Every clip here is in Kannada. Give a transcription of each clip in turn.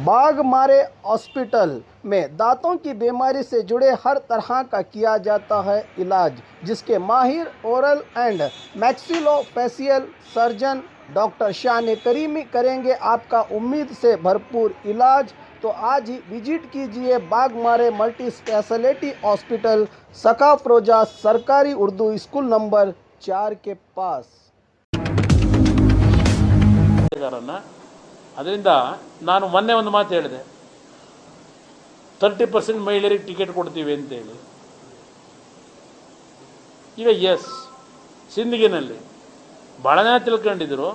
बाघमारे हॉस्पिटल में दांतों की बीमारी से जुड़े हर तरह का किया जाता है इलाज, जिसके माहिर oral and maxillofacial surgeon doctor शान करीमी करेंगे आपका उम्मीद से भरपूर इलाज। तो आज ही विजिट कीजिए बाघमारे मल्टी स्पेशलिटी हॉस्पिटल, सकाफरोजा सरकारी उर्दू स्कूल नंबर 4 के पास। ಅದರಿಂದ ನಾನು ಮೊನ್ನೆ ಒಂದು ಮಾತು ಹೇಳಿದೆ, 30% ಮಹಿಳೆಯರಿಗೆ ಟಿಕೆಟ್ ಕೊಡ್ತೀವಿ ಅಂತೇಳಿ. ಈಗ ಎಸ್, ಸಿಂದಗಿನಲ್ಲಿ ಭಾಳ ಜನ ತಿಳ್ಕೊಂಡಿದ್ರು,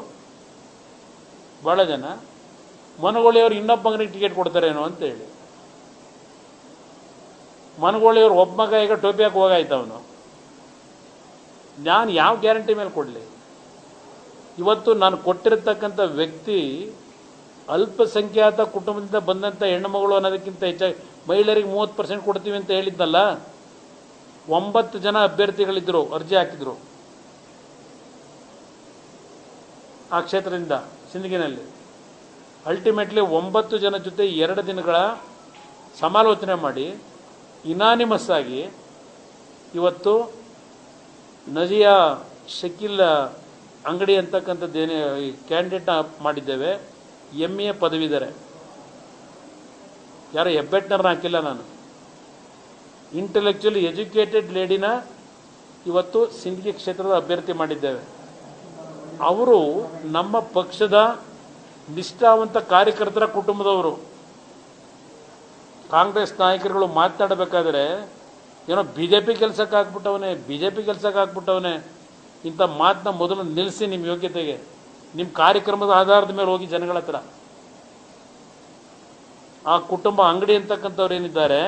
ಭಾಳ ಜನ ಮನಗೋಳಿಯವರು ಇನ್ನೊಬ್ಬ ಮಗನಿಗೆ ಟಿಕೆಟ್ ಕೊಡ್ತಾರೇನೋ ಅಂತೇಳಿ. ಮನಗೋಳಿಯವರು ಒಬ್ಬ ಮಗ ಈಗ ಟೋಪಿ ಹಾಕಿ ಹೋಗಾಯ್ತು ಅವನು. ನಾನು ಯಾವ ಗ್ಯಾರಂಟಿ ಮೇಲೆ ಕೊಡಲಿ? ಇವತ್ತು ನಾನು ಕೊಟ್ಟಿರತಕ್ಕಂಥ ವ್ಯಕ್ತಿ ಅಲ್ಪಸಂಖ್ಯಾತ ಕುಟುಂಬದಿಂದ ಬಂದಂಥ ಹೆಣ್ಣುಮಗಳು ಅನ್ನೋದಕ್ಕಿಂತ ಹೆಚ್ಚಾಗಿ ಮಹಿಳೆಯರಿಗೆ 30% ಕೊಡ್ತೀವಿ ಅಂತ ಹೇಳಿದ್ನಲ್ಲ. 9 ಜನ ಅಭ್ಯರ್ಥಿಗಳಿದ್ದರು, ಅರ್ಜಿ ಹಾಕಿದ್ರು ಆ ಕ್ಷೇತ್ರದಿಂದ ಸಿಂದಗಿನಲ್ಲಿ. ಅಲ್ಟಿಮೇಟ್ಲಿ 9 ಜನ ಜೊತೆ 2 ದಿನಗಳ ಸಮಾಲೋಚನೆ ಮಾಡಿ ಇನಾನಿಮಸ್ ಆಗಿ ಇವತ್ತು ನಜಿಯಾ ಶಕೀಲ್ ಅಂಗಡಿ ಅಂತಕ್ಕಂಥದ್ದೇನೇ ಕ್ಯಾಂಡಿಡೇಟ್ನ ಮಾಡಿದ್ದೇವೆ. MA ಪದವಿದ್ದಾರೆ, ಯಾರೋ ಹೆಬ್ಬೆಟ್ನರ್ನ ಹಾಕಿಲ್ಲ ನಾನು. ಇಂಟೆಲೆಕ್ಚುಲಿ ಎಜುಕೇಟೆಡ್ ಲೇಡಿನ ಇವತ್ತು ಸಿಂದಗಿ ಕ್ಷೇತ್ರದ ಅಭ್ಯರ್ಥಿ ಮಾಡಿದ್ದೇವೆ. ಅವರು ನಮ್ಮ ಪಕ್ಷದ ನಿಷ್ಠಾವಂತ ಕಾರ್ಯಕರ್ತರ ಕುಟುಂಬದವರು. ಕಾಂಗ್ರೆಸ್ ನಾಯಕರುಗಳು ಮಾತನಾಡಬೇಕಾದ್ರೆ ಏನೋ BJP ಕೆಲಸಕ್ಕೆ ಹಾಕ್ಬಿಟ್ಟವನೇ ಇಂಥ ಮಾತನ್ನ ಮೊದಲು ನಿಲ್ಲಿಸಿ. ನಿಮ್ಮ ಯೋಗ್ಯತೆಗೆ, ನಿಮ್ಮ ಕಾರ್ಯಕ್ರಮದ ಆಧಾರದ ಮೇಲೆ ಹೋಗಿ ಜನಗಳ ಹತ್ರ. ಆ ಕುಟುಂಬ ಅಂಗಡಿ ಅಂತಕ್ಕಂಥವ್ರು ಏನಿದ್ದಾರೆ,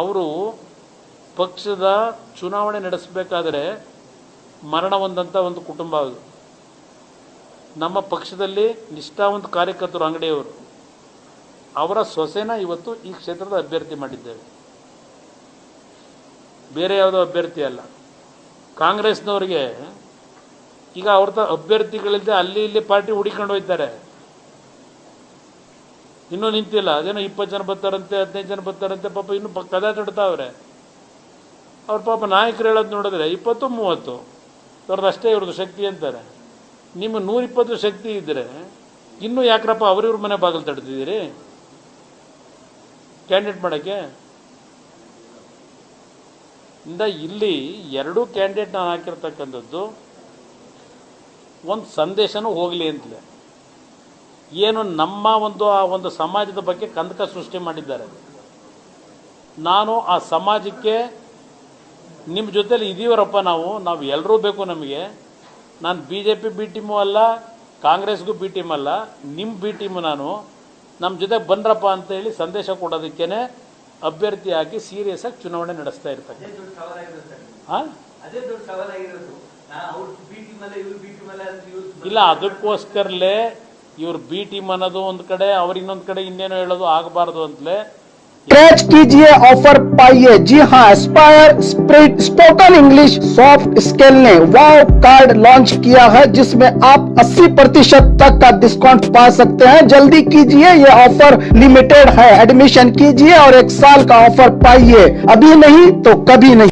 ಅವರು ಪಕ್ಷದ ಚುನಾವಣೆ ನಡೆಸಬೇಕಾದ್ರೆ ಮರಣ ಹೊಂದಂಥ ಒಂದು ಕುಟುಂಬ ಅದು. ನಮ್ಮ ಪಕ್ಷದಲ್ಲಿ ನಿಷ್ಠಾವಂತ ಕಾರ್ಯಕರ್ತರು ಅಂಗಡಿಯವರು. ಅವರ ಸೊಸೆನ ಇವತ್ತು ಈ ಕ್ಷೇತ್ರದ ಅಭ್ಯರ್ಥಿ ಮಾಡಿದ್ದೇವೆ, ಬೇರೆ ಯಾವುದೋ ಅಭ್ಯರ್ಥಿ ಅಲ್ಲ. ಕಾಂಗ್ರೆಸ್ನವ್ರಿಗೆ ಈಗ ಅವ್ರ ಅಭ್ಯರ್ಥಿಗಳಿಂದ ಅಲ್ಲಿ ಇಲ್ಲಿ ಪಾರ್ಟಿ ಹುಡಿಕೊಂಡು ಹೋಗ್ತಾರೆ. ಇನ್ನೂ ನಿಂತಿಲ್ಲ, ಅದೇನೋ 20 ಜನ ಬರ್ತಾರಂತೆ, 15 ಜನ ಬರ್ತಾರಂತೆ. ಪಾಪ ಇನ್ನೂ ಕದ ತೊಡ್ತಾವ್ರೆ. ಅವ್ರ ಪಾಪ ನಾಯಕರು ಹೇಳೋದು ನೋಡಿದ್ರೆ 20-30 ಅವ್ರದ್ದು ಇವ್ರದ್ದು ಶಕ್ತಿ ಅಂತಾರೆ. ನಿಮ್ಮ 120 ಶಕ್ತಿ ಇದ್ದರೆ ಇನ್ನೂ ಯಾಕ್ರಪ್ಪ ಅವ್ರಿವ್ರ ಮನೆ ಬಾಗಿಲು ತಡ್ತಿದ್ದೀರಿ ಕ್ಯಾಂಡಿಡೇಟ್ ಮಾಡೋಕ್ಕೆ? ಇಲ್ಲಿ 2 ಕ್ಯಾಂಡಿಡೇಟ್ ನಾನು ಹಾಕಿರ್ತಕ್ಕಂಥದ್ದು ಒಂದು ಸಂದೇಶನೂ ಹೋಗಲಿ ಅಂತಲೇ. ಏನು ನಮ್ಮ ಒಂದು ಸಮಾಜದ ಬಗ್ಗೆ ಕಂದಕ ಸೃಷ್ಟಿ ಮಾಡಿದ್ದಾರೆ. ನಾನು ಆ ಸಮಾಜಕ್ಕೆ ನಿಮ್ಮ ಜೊತೆಲಿ ಇದೀವರಪ್ಪ, ನಾವು ಎಲ್ಲರೂ ಬೇಕು ನಮಗೆ. ನಾನು BJP ಬಿ ಟೀಮು ಅಲ್ಲ, ಕಾಂಗ್ರೆಸ್ಗೂ ಬಿ ಟೀಮ್ ಅಲ್ಲ, ನಿಮ್ಮ ಬಿ ಟೀಮು ನಾನು. ನಮ್ಮ ಜೊತೆ ಬನ್ರಪ್ಪ ಅಂತೇಳಿ ಸಂದೇಶ ಕೊಡೋದಕ್ಕೇ ಅಭ್ಯರ್ಥಿ ಹಾಕಿ ಸೀರಿಯಸ್ ಆಗಿ ಚುನಾವಣೆ ನಡೆಸ್ತಾ ಇರ್ತಾರೆ. ಇಲ್ಲ, ಅದಕ್ಕೋಸ್ಕರಲೇ ಇವ್ರು ಬಿ ಟೀಮ್ ಅನ್ನೋದು ಒಂದು ಕಡೆ, ಅವ್ರು ಇನ್ನೊಂದು ಕಡೆ ಇನ್ನೇನೋ ಹೇಳೋದು ಆಗಬಾರ್ದು ಅಂತಲೇ कैच कीजिए, ऑफर पाइए। जी हाँ, Aspire spoken English soft skill ने वाव कार्ड लॉन्च किया है, जिसमें आप 80% तक का डिस्काउंट पा सकते हैं। जल्दी कीजिए, ये ऑफर लिमिटेड है। एडमिशन कीजिए और 1 साल का ऑफर पाइए। अभी नहीं तो कभी नहीं।